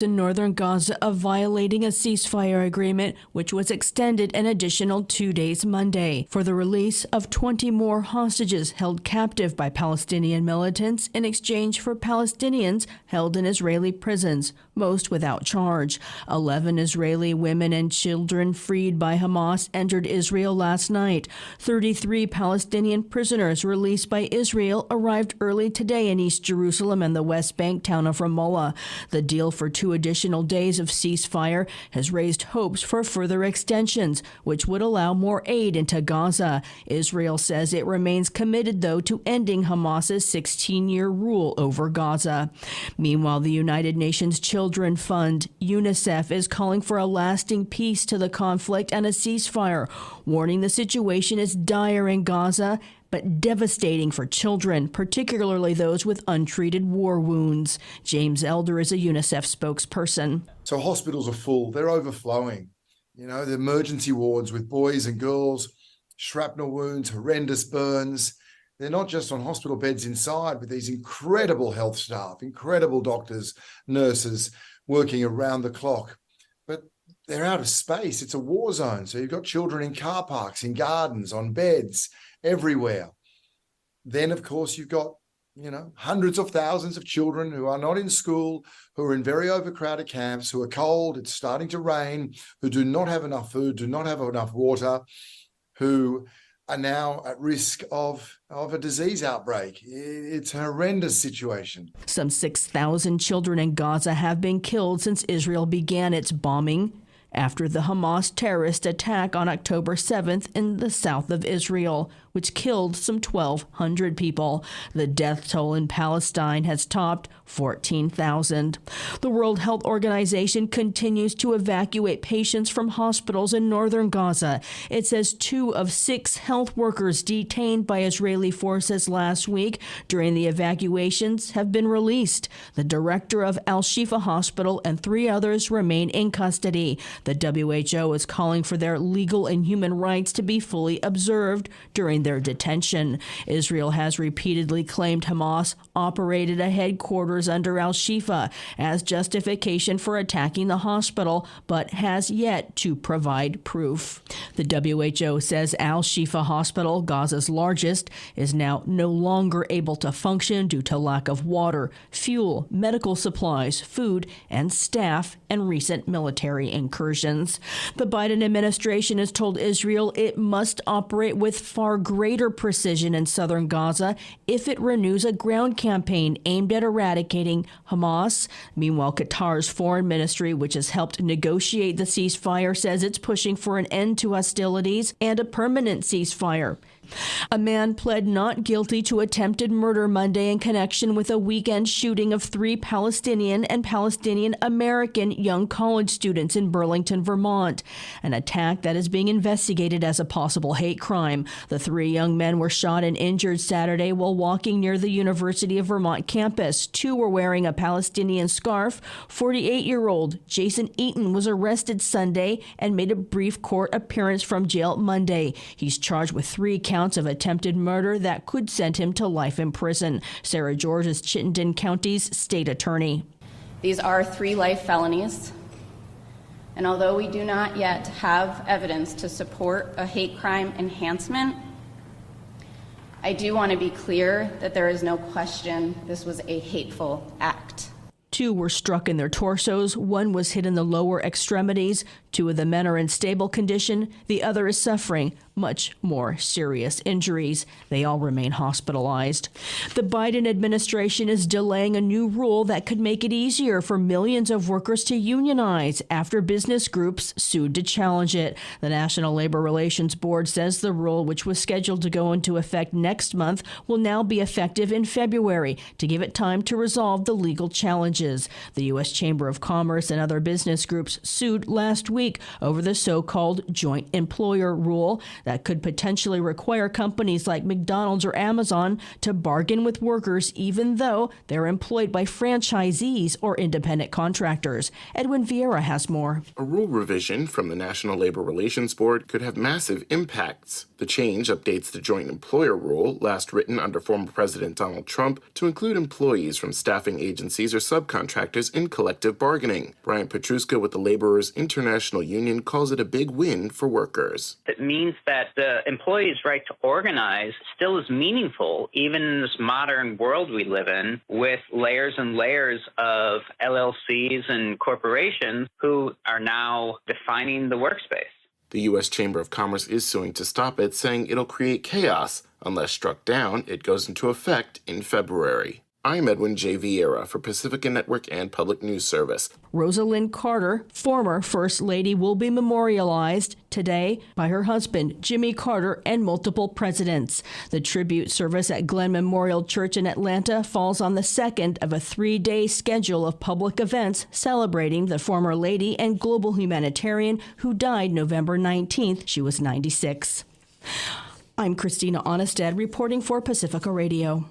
in northern Gaza of violating a ceasefire agreement, which was extended an additional 2 days Monday for the release of 20 more hostages held captive by Palestinian militants in exchange for Palestinians held in Israeli prisons, most without charge. 11 Israeli women and children freed by Hamas entered Israel last night. 33 Palestinian prisoners released by Israel arrived early today in East Jerusalem and the West Bank town of Ramallah. The deal for 2 additional days of ceasefire has raised hopes for further extensions, which would allow more aid into Gaza. Israel says it remains committed, though, to ending Hamas's 16-year rule over Gaza. Meanwhile, the United Nations Children Fund, UNICEF, is calling for a lasting peace to the conflict and a ceasefire, warning the situation is dire in Gaza but devastating for children, particularly those with untreated war wounds. James Elder is a UNICEF spokesperson. So hospitals are full, they're overflowing. The emergency wards with boys and girls, shrapnel wounds, horrendous burns. They're not just on hospital beds inside with these incredible health staff, incredible doctors, nurses working around the clock, but they're out of space. It's a war zone. So you've got children in car parks, in gardens, on beds, everywhere. Then, of course, you've got, hundreds of thousands of children who are not in school, who are in very overcrowded camps, who are cold, it's starting to rain, who do not have enough food, do not have enough water, who are now at risk of a disease outbreak. It's a horrendous situation. Some 6,000 children in Gaza have been killed since Israel began its bombing after the Hamas terrorist attack on October 7th in the south of Israel, which killed some 1,200 people. The death toll in Palestine has topped 14,000. The World Health Organization continues to evacuate patients from hospitals in northern Gaza. It says 2 of 6 health workers detained by Israeli forces last week during the evacuations have been released. The director of Al-Shifa Hospital and 3 others remain in custody. The WHO is calling for their legal and human rights to be fully observed during their detention. Israel has repeatedly claimed Hamas operated a headquarters under Al-Shifa as justification for attacking the hospital, but has yet to provide proof. The WHO says Al-Shifa Hospital, Gaza's largest, is now no longer able to function due to lack of water, fuel, medical supplies, food, and staff, and recent military incursions. The Biden administration has told Israel it must operate with far greater precision in southern Gaza if it renews a ground campaign aimed at eradicating Hamas. Meanwhile, Qatar's foreign ministry, which has helped negotiate the ceasefire, says it's pushing for an end to hostilities and a permanent ceasefire. A man pled not guilty to attempted murder Monday in connection with a weekend shooting of 3 Palestinian and Palestinian-American young college students in Burlington, Vermont, an attack that is being investigated as a possible hate crime. The 3 young men were shot and injured Saturday while walking near the University of Vermont campus. 2 were wearing a Palestinian scarf. 48-year-old Jason Eaton was arrested Sunday and made a brief court appearance from jail Monday. He's charged with 3 counts of attempted murder that could send him to life in prison. Sarah George is Chittenden County's state attorney. These are 3 life felonies, and although we do not yet have evidence to support a hate crime enhancement, I do want to be clear that there is no question this was a hateful act. 2 were struck in their torsos. 1 was hit in the lower extremities. 2 of the men are in stable condition. The other is suffering much more serious injuries. They all remain hospitalized. The Biden administration is delaying a new rule that could make it easier for millions of workers to unionize after business groups sued to challenge it. The National Labor Relations Board says the rule, which was scheduled to go into effect next month, will now be effective in February to give it time to resolve the legal challenges. The U.S. Chamber of Commerce and other business groups sued last week over the so-called joint employer rule that could potentially require companies like McDonald's or Amazon to bargain with workers even though they're employed by franchisees or independent contractors. Edwin Vieira has more. A rule revision from the National Labor Relations Board could have massive impacts. The change updates the joint employer rule, last written under former President Donald Trump, to include employees from staffing agencies or subcontractors in collective bargaining. Brian Petruska with the Laborers International Union calls it a big win for workers. It means that the employee's right to organize still is meaningful, even in this modern world we live in, with layers and layers of LLCs and corporations who are now defining the workspace. The U.S. Chamber of Commerce is suing to stop it, saying it'll create chaos. Unless struck down, it goes into effect in February. I'm Edwin J. Vieira for Pacifica Network and Public News Service. Rosalind Carter, former First Lady, will be memorialized today by her husband, Jimmy Carter, and multiple presidents. The tribute service at Glen Memorial Church in Atlanta falls on the second of a 3-day schedule of public events celebrating the former lady and global humanitarian who died November 19th. She was 96. I'm Christina Onnested reporting for Pacifica Radio.